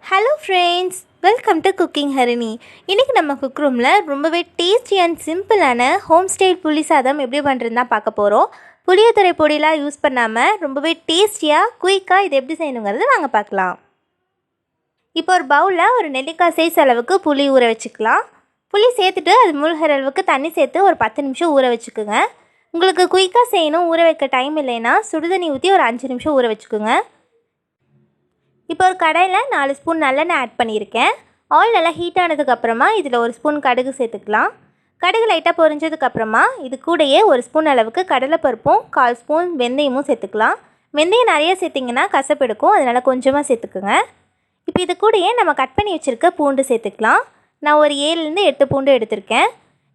Hello friends, welcome to CookingHarini. இன்னைக்கு நம்ம cook ரூம்ல ரொம்பவே டேஸ்டி அண்ட் சிம்பிளான ஹோம் ஸ்டைல் புளிசாதம் எப்படி பண்றதுன்னு தான் பார்க்க போறோம். புளியோதரை பொடிலாம் யூஸ் பண்ணாம ரொம்பவே டேஸ்டியா குயிக்கா இது எப்படி செய்யணும்ங்கறது வாங்க பார்க்கலாம். இப்போ ஒரு பவுல்ல ஒரு நெல்லிக்காய் சைஸ் அளவுக்கு புளி ஊற வச்சுக்கலாம். புளி சேர்த்துட்டு அது முழுகிற அளவுக்கு தண்ணி சேர்த்து ஒரு 10 நிமிஷம் ஊற வச்சுக்குங்க. உங்களுக்கு குயிக்கா செய்யணும் ஊற வைக்க டைம் இல்லைனா சுடுதண்ணி ஊற்றி ஒரு 5 நிமிஷம் ஊற வச்சுக்குங்க. இப்போ ஒரு கடாயில் 4 ஸ்பூன் நல்லெண்ணெய் ஆட் பண்ணியிருக்கேன். ஆயில் நல்லா ஹீட் ஆனதுக்கப்புறமா இதில் 1 ஸ்பூன் கடுகு சேர்த்துக்கலாம். கடுகு லைட்டாக பொரிஞ்சதுக்கப்புறமா இது கூடயே 1 ஸ்பூன் அளவுக்கு கடலைப்பருப்பும் 1/4 ஸ்பூன் வெந்தயமும் சேர்த்துக்கலாம். வெந்தயம் நிறைய சேர்த்திங்கன்னா கசப்பெடுக்கும், அதனால் கொஞ்சமாக சேர்த்துக்குங்க. இப்போ இது கூடயே நம்ம கட் பண்ணி வச்சுருக்க பூண்டு சேர்த்துக்கலாம். நான் ஒரு 7லேருந்து 8 பூண்டு எடுத்திருக்கேன்.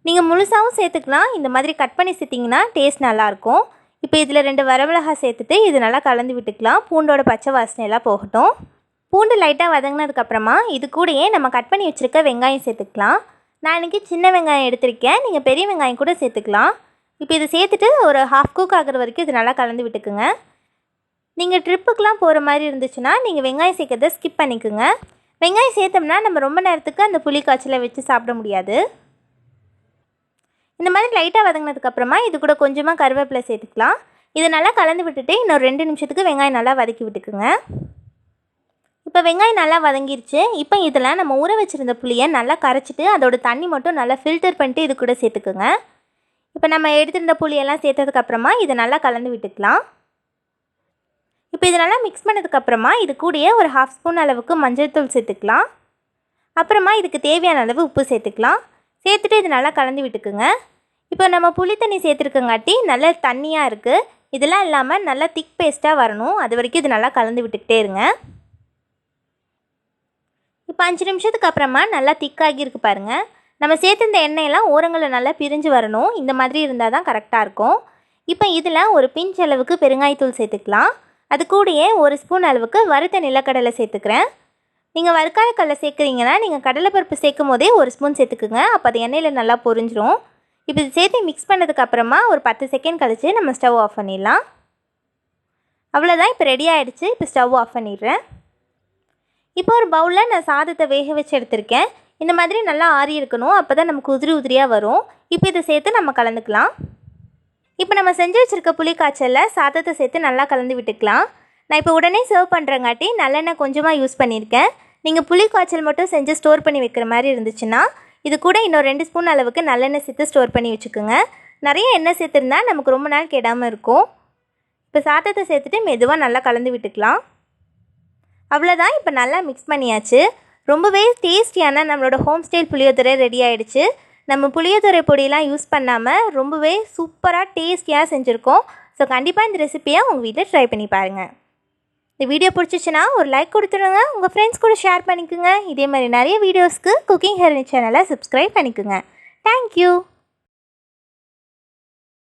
நீங்கள் முழுசாகவும் சேர்த்துக்கலாம். இந்த மாதிரி கட் பண்ணி சேர்த்திங்கன்னா டேஸ்ட் நல்லாயிருக்கும். இப்போ இதில் 2 வரமிளகாய் சேர்த்துட்டு இது நல்லா கலந்து விட்டுக்கலாம். பூண்டோட பச்சை வாசனை எல்லாம் போகட்டும். பூண்டு லைட்டாக வதங்கினதுக்கப்புறமா இது கூடயே நம்ம கட் பண்ணி வச்சுருக்க வெங்காயம் சேர்த்துக்கலாம். நான் இன்றைக்கி சின்ன வெங்காயம் எடுத்திருக்கேன், நீங்கள் பெரிய வெங்காயம் கூட சேர்த்துக்கலாம். இப்போ இது சேர்த்துட்டு ஒரு ஹாஃப் குக் ஆகிற வரைக்கும் இது நல்லா கலந்து விட்டுக்குங்க. நீங்கள் ட்ரிப்புக்கெலாம் போகிற மாதிரி இருந்துச்சுன்னா நீங்கள் வெங்காயம் சேர்க்கறத ஸ்கிப் பண்ணிக்கோங்க. வெங்காயம் சேர்த்தோம்னா நம்ம ரொம்ப நேரத்துக்கு அந்த புளி காய்ச்சலை வச்சு சாப்பிட முடியாது. இந்த மாதிரி லைட்டாக வதங்கினதுக்கப்புறமா இது கூட கொஞ்சமாக கருவேப்பிலை சேர்த்துக்கலாம். இது நல்லா கலந்து விட்டுட்டு இன்னொரு 2 நிமிஷத்துக்கு வெங்காயம் நல்லா வதக்கி விட்டுக்குங்க. இப்போ வெங்காயம் நல்லா வதங்கிருச்சு. இப்போ இதில் நம்ம ஊற வச்சுருந்த புளியை நல்லா கரைச்சிட்டு அதோட தண்ணி மட்டும் நல்லா ஃபில்டர் பண்ணிட்டு இது கூட சேர்த்துக்குங்க. இப்போ நம்ம எடுத்துருந்த புளியெல்லாம் சேர்த்ததுக்கப்புறமா இதை நல்லா கலந்து விட்டுக்கலாம். இப்போ இது நல்லா மிக்ஸ் பண்ணதுக்கப்புறமா இது கூடயே ஒரு 1/2 ஸ்பூன் அளவுக்கு மஞ்சள் தூள் சேர்த்துக்கலாம். அப்புறமா இதுக்கு தேவையான அளவு உப்பு சேர்த்துக்கலாம். சேர்த்துட்டு இது நல்லா கலந்து விட்டுக்குங்க. இப்போ நம்ம புளி தண்ணி சேர்த்துருக்கங்காட்டி நல்லா தண்ணியாக இருக்குது. இதெல்லாம் இல்லாமல் நல்லா திக் பேஸ்ட்டாக வரணும், அது வரைக்கும் இது நல்லா கலந்து விட்டுக்கிட்டே இருங்க. இப்போ 5 நிமிஷத்துக்கு அப்புறமா நல்லா திக்காகி இருக்குது பாருங்கள். நம்ம சேர்த்துருந்த எண்ணெயெல்லாம் ஓரங்களில் நல்லா பிரிஞ்சு வரணும். இந்த மாதிரி இருந்தால் தான் கரெக்டாக இருக்கும். இப்போ இதில் ஒரு பிஞ்ச் அளவுக்கு பெருங்காயத்தூள் சேர்த்துக்கலாம். அது கூடயே 1 ஸ்பூன் அளவுக்கு வறுத்த நிலக்கடலை சேர்த்துக்கிறேன். நீங்கள் வறுக்காத கடலை சேர்க்குறீங்கன்னா நீங்கள் கடலைப்பருப்பு சேர்க்கும் போதே 1 ஸ்பூன் சேர்த்துக்குங்க. அப்போ அது எண்ணெயில் நல்லா பொரிஞ்சிரும். இப்போ இது சேர்த்து மிக்ஸ் பண்ணதுக்கப்புறமா ஒரு 10 செகண்ட் கழித்து நம்ம ஸ்டவ் ஆஃப் பண்ணிடலாம். அவ்வளோதான், இப்போ ரெடி ஆகிடுச்சு. இப்போ ஸ்டவ் ஆஃப் பண்ணிடுறேன். இப்போ ஒரு பவுலில் நான் சாதத்தை வேக வச்சு எடுத்திருக்கேன். இந்த மாதிரி நல்லா ஆறி இருக்கணும், அப்போ தான் நமக்கு உதிரி உதிரியாக வரும். இப்போ இதை சேர்த்து நம்ம கலந்துக்கலாம். இப்போ நம்ம செஞ்சு வச்சுருக்க புளி காய்ச்சலில் சாதத்தை சேர்த்து நல்லா கலந்து விட்டுக்கலாம். நான் இப்போ உடனே சர்வ் பண்ணுறங்காட்டி நல்லெண்ணெய் கொஞ்சமாக யூஸ் பண்ணியிருக்கேன். நீங்கள் புளி காய்ச்சல் மட்டும் செஞ்சு ஸ்டோர் பண்ணி வைக்கிற மாதிரி இருந்துச்சுன்னா இது கூட இன்னும் 2 ஸ்பூன் அளவுக்கு நல்லெண்ணெய் சேர்த்து ஸ்டோர் பண்ணி வச்சுக்கோங்க. நிறைய எண்ணெய் சேர்த்துருந்தா நமக்கு ரொம்ப நாள் கெடாமல் இருக்கும். இப்போ சாதத்தை சேர்த்துட்டு மெதுவாக நல்லா கலந்து விட்டுக்கலாம். அவ்வளோதான், இப்போ நல்லா மிக்ஸ் பண்ணியாச்சு. ரொம்பவே டேஸ்டியான நம்மளோட ஹோம் ஸ்டைல் புளியோதரை ரெடி ஆகிடுச்சு. நம்ம புளியோதரை பொடியெலாம் யூஸ் பண்ணாமல் ரொம்பவே சூப்பராக டேஸ்டியாக செஞ்சுருக்கோம். ஸோ கண்டிப்பாக இந்த ரெசிபியை உங்கள் வீட்டில் ட்ரை பண்ணி பாருங்கள். இந்த வீடியோ பிடிச்சிச்சுன்னா ஒரு லைக் கொடுத்துருங்க, உங்கள் ஃப்ரெண்ட்ஸ் கூட ஷேர் பண்ணிக்கோங்க. இதே மாதிரி நிறைய வீடியோஸ்க்கு குக்கிங் ஹெரினி சேனலை சப்ஸ்கிரைப் பண்ணிக்கோங்க. தேங்க்யூ.